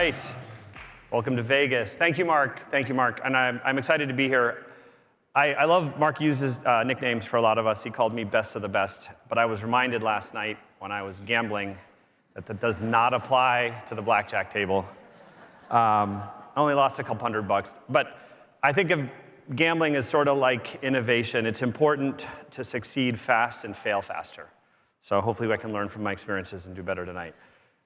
right. Welcome to Vegas. Thank you, Mark. Thank you, Mark. And I'm excited to be here. I love Mark uses nicknames for a lot of us. He called me best of the best. But I was reminded last night when I was gambling that does not apply to the blackjack table. I only lost a couple $100. But I think of gambling as sort of like innovation. It's important to succeed fast and fail faster. So hopefully I can learn from my experiences and do better tonight.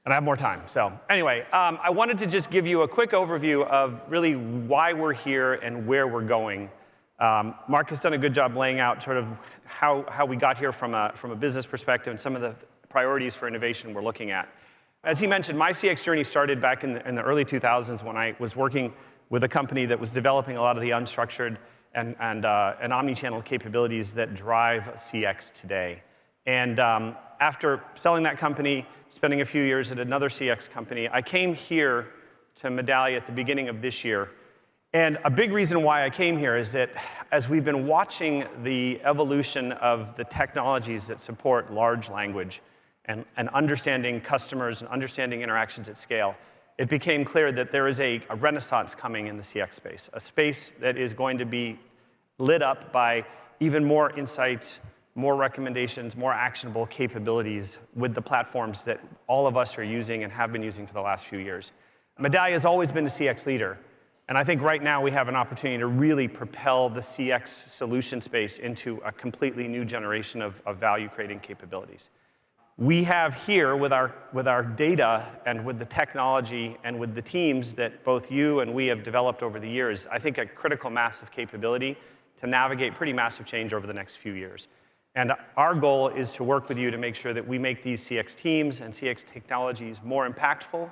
And I have more time. So anyway, I wanted to just give you a quick overview of really why we're here and where we're going. Mark has done a good job laying out sort of how we got here from a business perspective and some of the priorities for innovation we're looking at. As he mentioned, my CX journey started back in the early 2000s when I was working with a company that was developing a lot of the unstructured and omni-channel capabilities that drive CX today. And after selling that company, spending a few years at another CX company, I came here to Medallia at the beginning of this year. And a big reason why I came here is that as we've been watching the evolution of the technologies that support large language and understanding customers and understanding interactions at scale, it became clear that there is a renaissance coming in the CX space, a space that is going to be lit up by even more insights, more recommendations, more actionable capabilities with the platforms that all of us are using and have been using for the last few years. Medallia has always been a CX leader. And I think right now we have an opportunity to really propel the CX solution space into a completely new generation of value-creating capabilities. We have here, with our data and with the technology and with the teams that both you and we have developed over the years, I think a critical mass of capability to navigate pretty massive change over the next few years. And our goal is to work with you to make sure that we make these CX teams and CX technologies more impactful,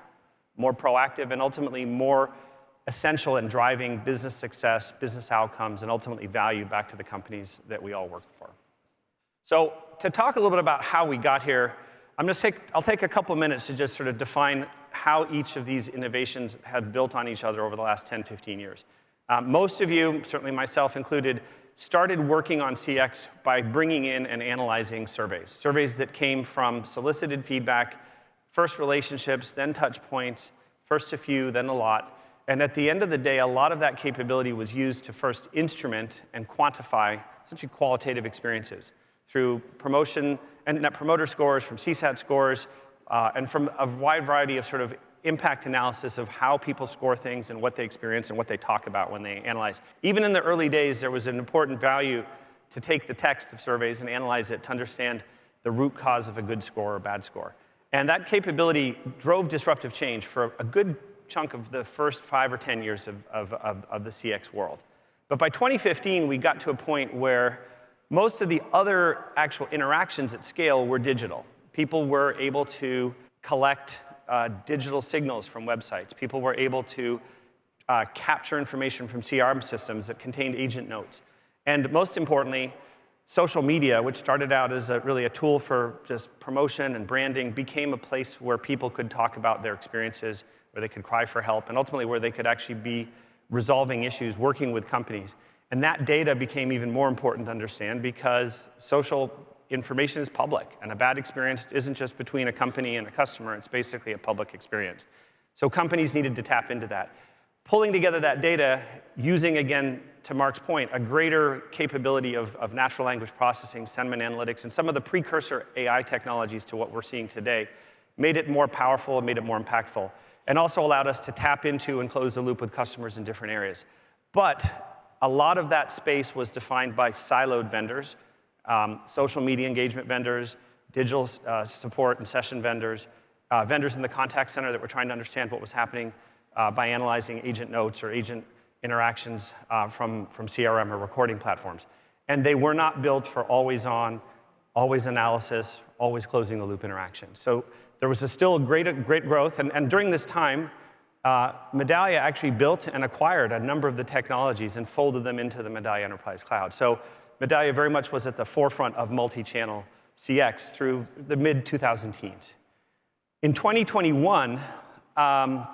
more proactive, and ultimately more essential in driving business success, business outcomes, and ultimately value back to the companies that we all work for. So to talk a little bit about how we got here, I'll take a couple minutes to just sort of define how each of these innovations have built on each other over the last 10, 15 years. Most of you, certainly myself included, started working on CX by bringing in and analyzing surveys that came from solicited feedback, first relationships, then touch points, first a few, then a lot. And at the end of the day, a lot of that capability was used to first instrument and quantify essentially qualitative experiences through promotion and net promoter scores, from CSAT scores, and from a wide variety of sort of impact analysis of how people score things and what they experience and what they talk about when they analyze. Even in the early days, there was an important value to take the text of surveys and analyze it to understand the root cause of a good score or a bad score. And that capability drove disruptive change for a good chunk of the first 5 or 10 years of the CX world. But by 2015, we got to a point where most of the other actual interactions at scale were digital. People were able to collect digital signals from websites. People were able to capture information from CRM systems that contained agent notes. And most importantly, social media, which started out as really a tool for just promotion and branding, became a place where people could talk about their experiences, where they could cry for help, and ultimately where they could actually be resolving issues, working with companies. And that data became even more important to understand because social information is public, and a bad experience isn't just between a company and a customer, it's basically a public experience. So companies needed to tap into that. Pulling together that data, using, again, to Mark's point, a greater capability of natural language processing, sentiment analytics, and some of the precursor AI technologies to what we're seeing today, made it more powerful and made it more impactful, and also allowed us to tap into and close the loop with customers in different areas. But a lot of that space was defined by siloed vendors, social media engagement vendors, digital support and session vendors, vendors in the contact center that were trying to understand what was happening by analyzing agent notes or agent interactions from CRM or recording platforms. And they were not built for always on, always analysis, always closing the loop interaction. So there was still great growth. And during this time, Medallia actually built and acquired a number of the technologies and folded them into the Medallia Enterprise Cloud. So Medallia very much was at the forefront of multi-channel CX through the mid-2010s. In 2021,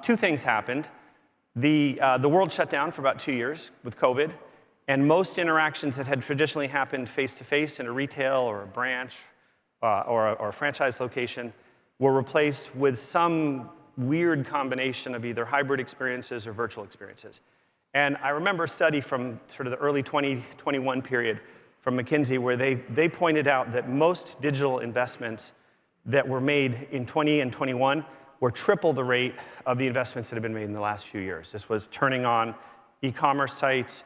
two things happened. The world shut down for about 2 years with COVID, and most interactions that had traditionally happened face-to-face in a retail or a branch or a franchise location were replaced with some weird combination of either hybrid experiences or virtual experiences. And I remember a study from sort of the early 2021 period from McKinsey where they pointed out that most digital investments that were made in 20 and 21 were triple the rate of the investments that have been made in the last few years. This was turning on e-commerce sites,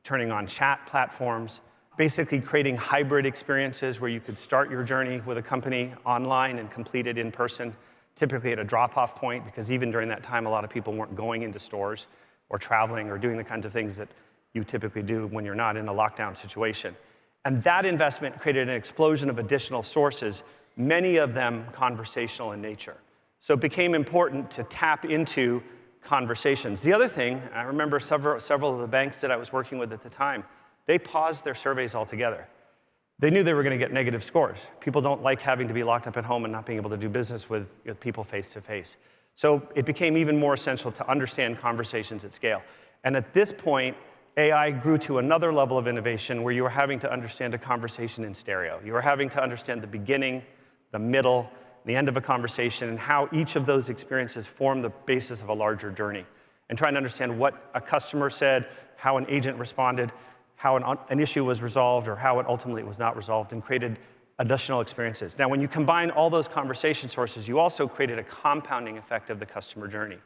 turning on chat platforms, basically creating hybrid experiences where you could start your journey with a company online and complete it in person, typically at a drop-off point, because even during that time, a lot of people weren't going into stores or traveling or doing the kinds of things that you typically do when you're not in a lockdown situation. And that investment created an explosion of additional sources, many of them conversational in nature. So it became important to tap into conversations. The other thing, I remember several of the banks that I was working with at the time, they paused their surveys altogether. They knew they were going to get negative scores. People don't like having to be locked up at home and not being able to do business with people face to face. So it became even more essential to understand conversations at scale. And at this point, AI grew to another level of innovation where you were having to understand a conversation in stereo. You were having to understand the beginning, the middle, the end of a conversation, and how each of those experiences form the basis of a larger journey. And trying to understand what a customer said, how an agent responded, how an issue was resolved, or how it ultimately was not resolved, and created additional experiences. Now, when you combine all those conversation sources, you also created a compounding effect of the customer journey,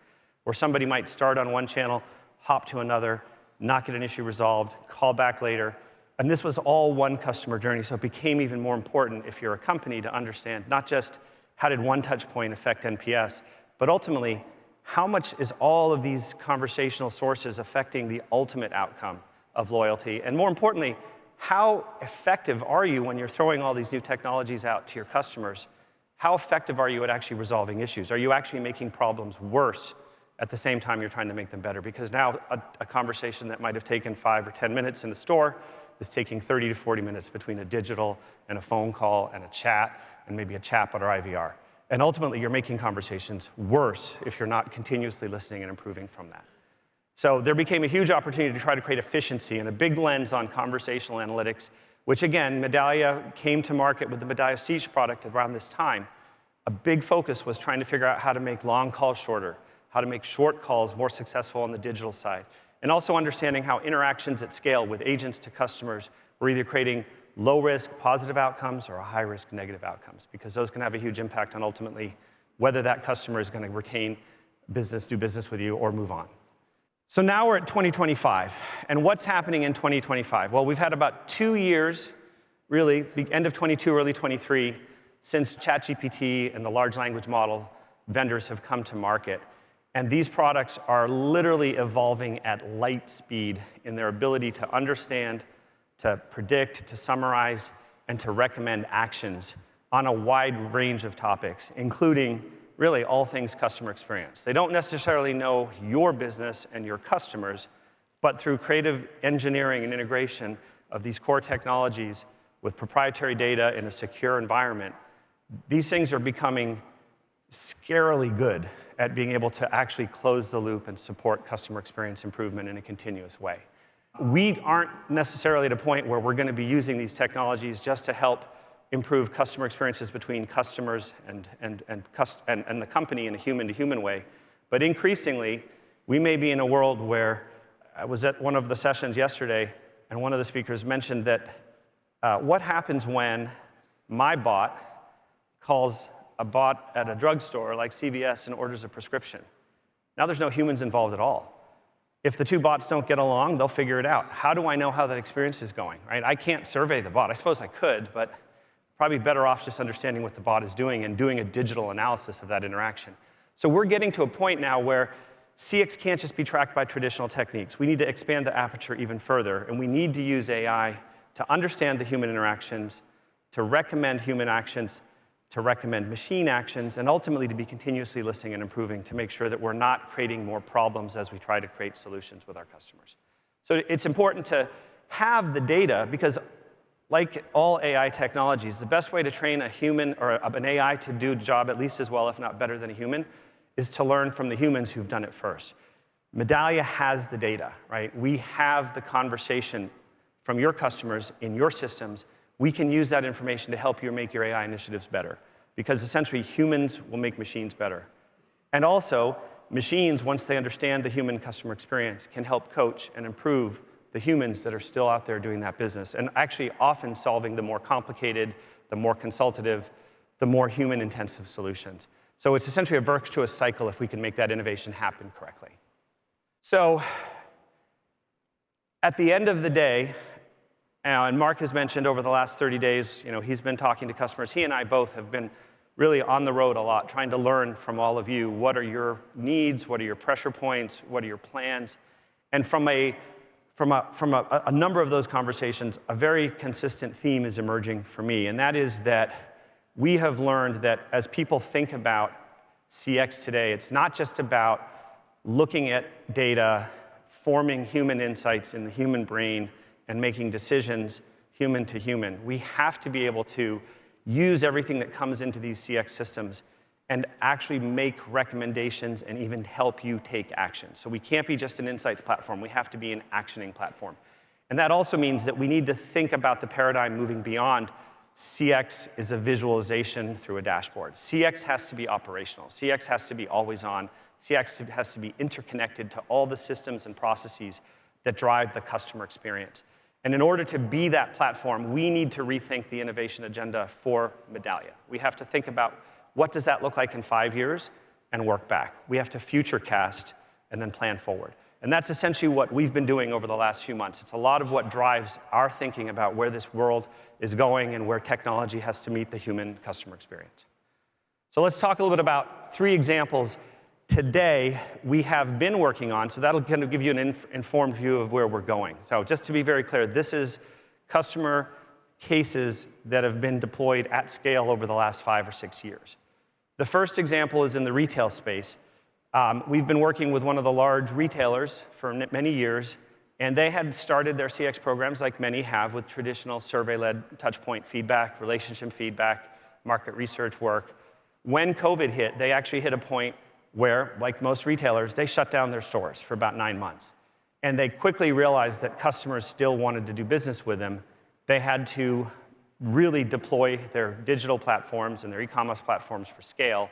where somebody might start on one channel, hop to another, not get an issue resolved, call back later. And this was all one customer journey, so it became even more important if you're a company to understand not just how did one touch point affect NPS, but ultimately, how much is all of these conversational sources affecting the ultimate outcome of loyalty? And more importantly, how effective are you when you're throwing all these new technologies out to your customers? How effective are you at actually resolving issues? Are you actually making problems worse at the same time you're trying to make them better? Because now a conversation that might have taken 5 or 10 minutes in the store is taking 30 to 40 minutes between a digital and a phone call and a chat, and maybe a chatbot or IVR. And ultimately, you're making conversations worse if you're not continuously listening and improving from that. So there became a huge opportunity to try to create efficiency and a big lens on conversational analytics, which again, Medallia came to market with the Medallia Siege product around this time. A big focus was trying to figure out how to make long calls shorter, how to make short calls more successful on the digital side, and also understanding how interactions at scale with agents to customers were either creating low-risk positive outcomes or high-risk negative outcomes, because those can have a huge impact on ultimately whether that customer is going to retain business, do business with you, or move on. So now we're at 2025, and what's happening in 2025? Well, we've had about 2 years, really, the end of 22, early 23, since ChatGPT and the large language model vendors have come to market. And these products are literally evolving at light speed in their ability to understand, to predict, to summarize, and to recommend actions on a wide range of topics, including really all things customer experience. They don't necessarily know your business and your customers, but through creative engineering and integration of these core technologies with proprietary data in a secure environment, these things are becoming scarily good at being able to actually close the loop and support customer experience improvement in a continuous way. We aren't necessarily at a point where we're going to be using these technologies just to help improve customer experiences between customers and the company in a human-to-human way. But increasingly, we may be in a world where I was at one of the sessions yesterday, and one of the speakers mentioned that what happens when my bot calls a bot at a drugstore like CVS and orders a prescription. Now there's no humans involved at all. If the two bots don't get along, they'll figure it out. How do I know how that experience is going, right? I can't survey the bot. I suppose I could, but probably better off just understanding what the bot is doing and doing a digital analysis of that interaction. So we're getting to a point now where CX can't just be tracked by traditional techniques. We need to expand the aperture even further, and we need to use AI to understand the human interactions, to recommend human actions, to recommend machine actions, and ultimately to be continuously listening and improving to make sure that we're not creating more problems as we try to create solutions with our customers. So it's important to have the data, because like all AI technologies, the best way to train a human or an AI to do a job at least as well, if not better than a human, is to learn from the humans who've done it first. Medallia has the data, right? We have the conversation from your customers in your systems. We can use that information to help you make your AI initiatives better, because essentially humans will make machines better. And also, machines, once they understand the human customer experience, can help coach and improve the humans that are still out there doing that business, and actually often solving the more complicated, the more consultative, the more human-intensive solutions. So it's essentially a virtuous cycle if we can make that innovation happen correctly. So at the end of the day, and Mark has mentioned over the last 30 days, he's been talking to customers. He and I both have been really on the road a lot, trying to learn from all of you. What are your needs? What are your pressure points? What are your plans? And from a number of those conversations, a very consistent theme is emerging for me, and that is that we have learned that as people think about CX today, it's not just about looking at data, forming human insights in the human brain, and making decisions human to human. We have to be able to use everything that comes into these CX systems and actually make recommendations and even help you take action. So we can't be just an insights platform. We have to be an actioning platform. And that also means that we need to think about the paradigm moving beyond CX is a visualization through a dashboard. CX has to be operational. CX has to be always on. CX has to be interconnected to all the systems and processes that drive the customer experience. And in order to be that platform, we need to rethink the innovation agenda for Medallia. We have to think about what does that look like in 5 years and work back. We have to future cast and then plan forward. And that's essentially what we've been doing over the last few months. It's a lot of what drives our thinking about where this world is going and where technology has to meet the human customer experience. So let's talk a little bit about 3 examples today we have been working on, so that'll kind of give you an informed view of where we're going. So just to be very clear, this is customer cases that have been deployed at scale over the last 5 or 6 years. The first example is in the retail space. We've been working with one of the large retailers for many years, and they had started their CX programs, like many have, with traditional survey-led touchpoint feedback, relationship feedback, market research work. When COVID hit, they actually hit a point where, like most retailers, they shut down their stores for about 9 months. And they quickly realized that customers still wanted to do business with them. They had to really deploy their digital platforms and their e-commerce platforms for scale.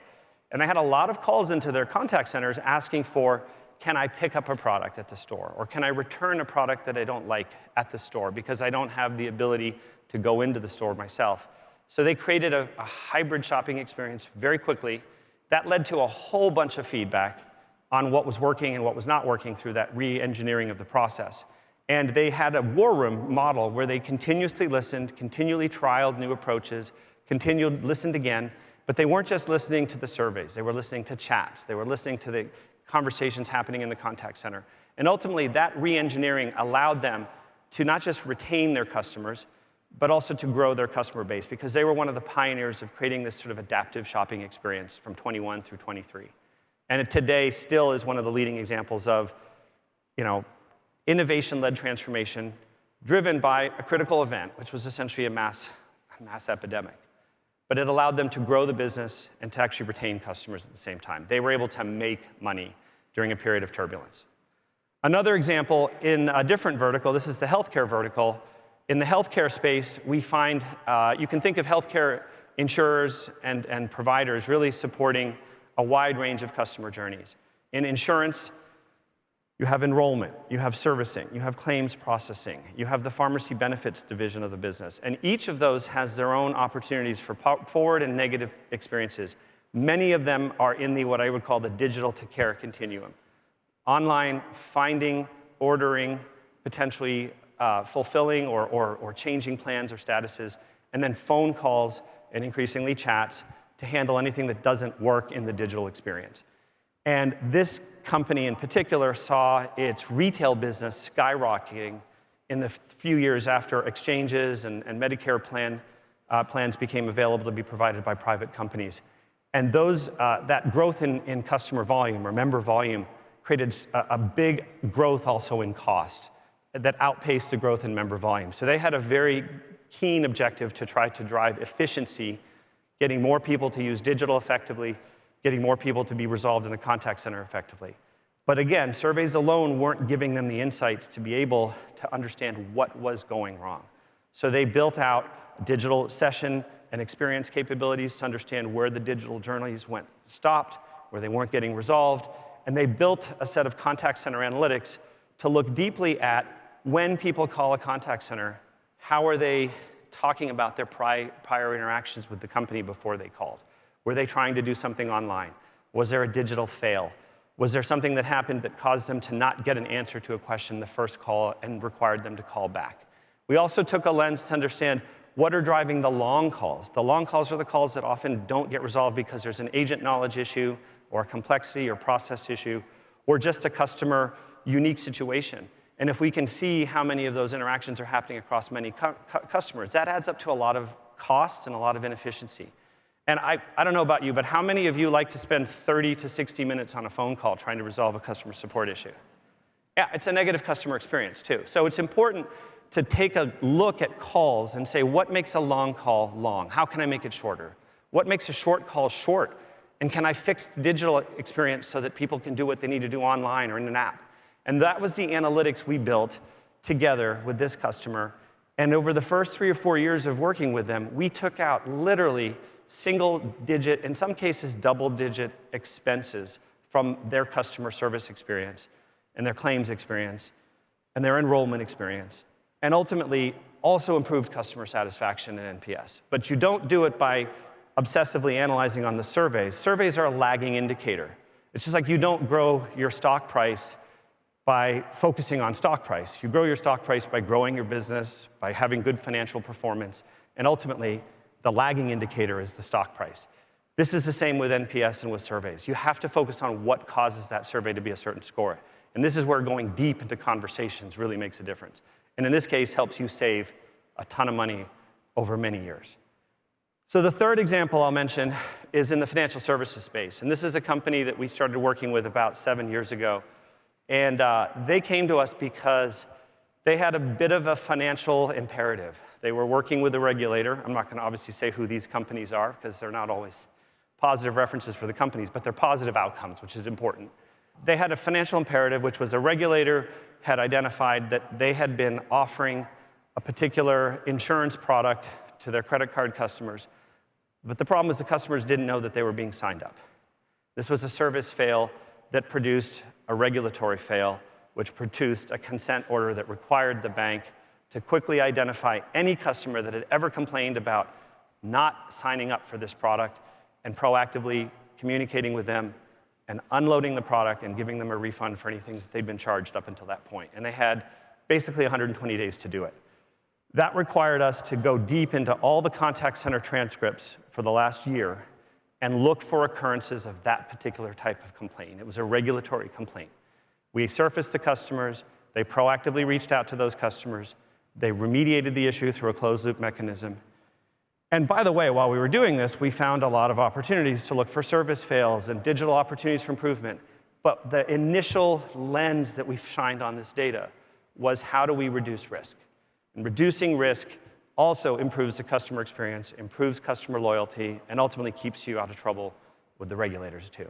And they had a lot of calls into their contact centers asking for, can I pick up a product at the store? Or can I return a product that I don't like at the store because I don't have the ability to go into the store myself? So they created a hybrid shopping experience very quickly. That led to a whole bunch of feedback on what was working and what was not working through that re-engineering of the process. And they had a war room model where they continuously listened, continually trialed new approaches, listened again, but they weren't just listening to the surveys. They were listening to chats. They were listening to the conversations happening in the contact center. And ultimately, that re-engineering allowed them to not just retain their customers, but also to grow their customer base, because they were one of the pioneers of creating this sort of adaptive shopping experience from 21 through 23. And it today still is one of the leading examples of, innovation-led transformation driven by a critical event, which was essentially a mass epidemic. But it allowed them to grow the business and to actually retain customers at the same time. They were able to make money during a period of turbulence. Another example in a different vertical, this is the healthcare vertical. In the healthcare space, we find, you can think of healthcare insurers and providers really supporting a wide range of customer journeys. In insurance, you have enrollment, you have servicing, you have claims processing, you have the pharmacy benefits division of the business. And each of those has their own opportunities for forward and negative experiences. Many of them are in what I would call the digital to care continuum. Online, finding, ordering, potentially fulfilling or changing plans or statuses, and then phone calls and increasingly chats to handle anything that doesn't work in the digital experience. And this company in particular saw its retail business skyrocketing in the few years after exchanges and Medicare plans became available to be provided by private companies. And that growth in customer volume or member volume created a big growth also in cost that outpaced the growth in member volume. So they had a very keen objective to try to drive efficiency, getting more people to use digital effectively, getting more people to be resolved in a contact center effectively. But again, surveys alone weren't giving them the insights to be able to understand what was going wrong. So they built out stopped, or they weren't getting resolved. And they built a set of contact center analytics to look deeply at when people call a contact center, how are they talking about their prior interactions with the company before they called? Were they trying to do something online? Was there a digital fail? Was there something that happened that caused them to not get an answer to a question the first call and required them to call back? We also took a lens to understand what are driving the long calls. The long calls are the calls that often don't get resolved because there's an agent knowledge issue or a complexity or process issue or just a customer unique situation. And if we can see how many of those interactions are happening across many customers, that adds up to a lot of cost and a lot of inefficiency. And I don't know about you, but how many of you like to spend 30 to 60 minutes on a phone call trying to resolve a customer support issue? Yeah, it's a negative customer experience, too. So it's important to take a look at calls and say, what makes a long call long? How can I make it shorter? What makes a short call short? And can I fix the digital experience so that people can do what they need to do online or in an app? And that was the analytics we built together with this customer. And over the first 3 or 4 years of working with them, we took out literally single-digit, in some cases double-digit expenses from their customer service experience and their claims experience and their enrollment experience, and ultimately also improved customer satisfaction and NPS. But you don't do it by obsessively analyzing on the surveys. Surveys are a lagging indicator. It's just like you don't grow your stock price by focusing on stock price. You grow your stock price by growing your business, by having good financial performance, and ultimately, the lagging indicator is the stock price. This is the same with NPS and with surveys. You have to focus on what causes that survey to be a certain score. And this is where going deep into conversations really makes a difference. And in this case, helps you save a ton of money over many years. So the third example I'll mention is in the financial services space. And this is a company that we started working with about 7 years ago. And they came to us because they had a bit of a financial imperative. They were working with a regulator. I'm not going to obviously say who these companies are, because they're not always positive references for the companies, but they're positive outcomes, which is important. They had a financial imperative, which was a regulator had identified that they had been offering a particular insurance product to their credit card customers. But the problem was the customers didn't know that they were being signed up. This was a service fail that produced a regulatory fail, which produced a consent order that required the bank to quickly identify any customer that had ever complained about not signing up for this product and proactively communicating with them and unloading the product and giving them a refund for anything that they'd been charged up until that point. And they had basically 120 days to do it. That required us to go deep into all the contact center transcripts for the last year and look for occurrences of that particular type of complaint. It was a regulatory complaint. We surfaced the customers. They proactively reached out to those customers. They remediated the issue through a closed-loop mechanism. And by the way, while we were doing this, we found a lot of opportunities to look for service fails and digital opportunities for improvement. But the initial lens that we shined on this data was how do we reduce risk? And reducing risk also improves the customer experience, improves customer loyalty, and ultimately keeps you out of trouble with the regulators, too.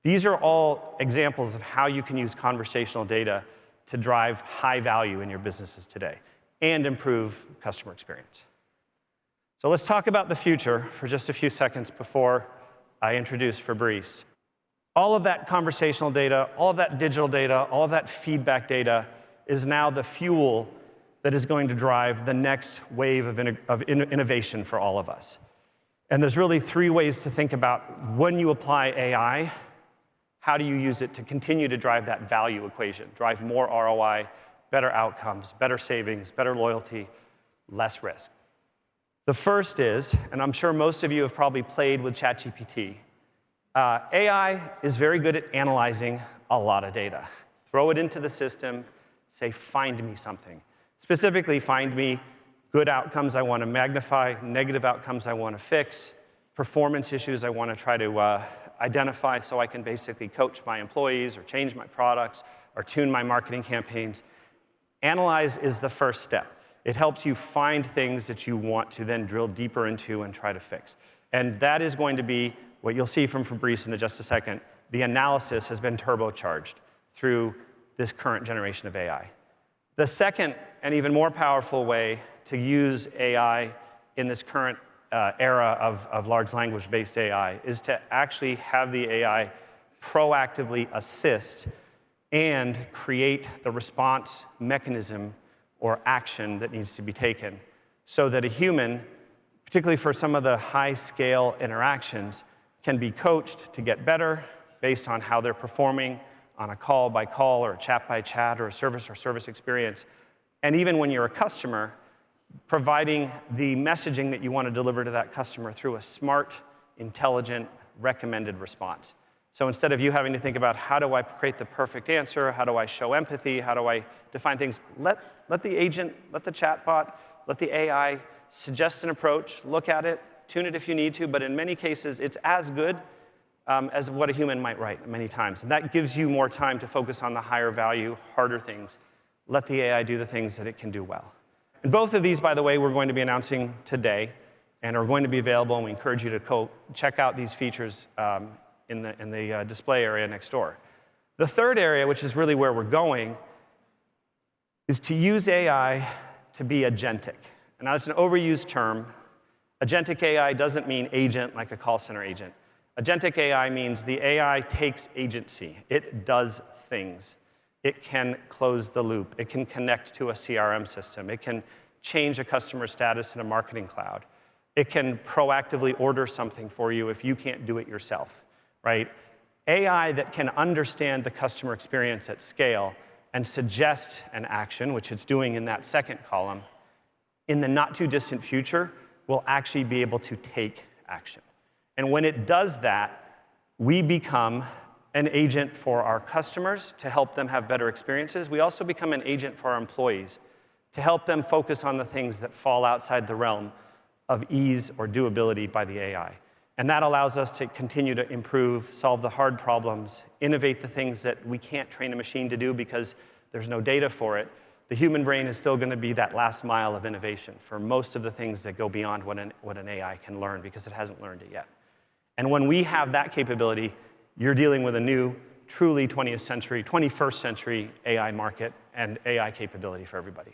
These are all examples of how you can use conversational data to drive high value in your businesses today and improve customer experience. So let's talk about the future for just a few seconds before I introduce Fabrice. All of that conversational data, all of that digital data, all of that feedback data is now the fuel that is going to drive the next wave of innovation for all of us. And there's really 3 ways to think about when you apply AI, how do you use it to continue to drive that value equation, drive more ROI, better outcomes, better savings, better loyalty, less risk. The first is, and I'm sure most of you have probably played with ChatGPT, AI is very good at analyzing a lot of data. Throw it into the system, say, find me something. Specifically, find me good outcomes I want to magnify, negative outcomes I want to fix, performance issues I want to try to identify so I can basically coach my employees or change my products or tune my marketing campaigns. Analyze is the first step. It helps you find things that you want to then drill deeper into and try to fix. And that is going to be what you'll see from Fabrice in just a second. The analysis has been turbocharged through this current generation of AI. The second and even more powerful way to use AI in this current era of large language-based AI is to actually have the AI proactively assist and create the response mechanism or action that needs to be taken so that a human, particularly for some of the high-scale interactions, can be coached to get better based on how they're performing on a call-by-call or a chat-by-chat or a service experience. And even when you're a customer, providing the messaging that you want to deliver to that customer through a smart, intelligent, recommended response. So instead of you having to think about how do I create the perfect answer, how do I show empathy, how do I define things, let the agent, let the chatbot, let the AI suggest an approach, look at it, tune it if you need to, but in many cases, it's as good as what a human might write many times. And that gives you more time to focus on the higher value, harder things. Let the AI do the things that it can do well. And both of these, by the way, we're going to be announcing today and are going to be available, and we encourage you to check out these features in the display area next door. The third area, which is really where we're going, is to use AI to be agentic. And now it's an overused term. Agentic AI doesn't mean agent like a call center agent. Agentic AI means the AI takes agency. It does things. It can close the loop. It can connect to a CRM system. It can change a customer status in a marketing cloud. It can proactively order something for you if you can't do it yourself, right? AI that can understand the customer experience at scale and suggest an action, which it's doing in that second column, in the not too distant future, will actually be able to take action. And when it does that, we become an agent for our customers to help them have better experiences. We also become an agent for our employees to help them focus on the things that fall outside the realm of ease or doability by the AI. And that allows us to continue to improve, solve the hard problems, innovate the things that we can't train a machine to do because there's no data for it. The human brain is still going to be that last mile of innovation for most of the things that go beyond what an AI can learn because it hasn't learned it yet. And when we have that capability, you're dealing with a new, truly 21st century AI market and AI capability for everybody.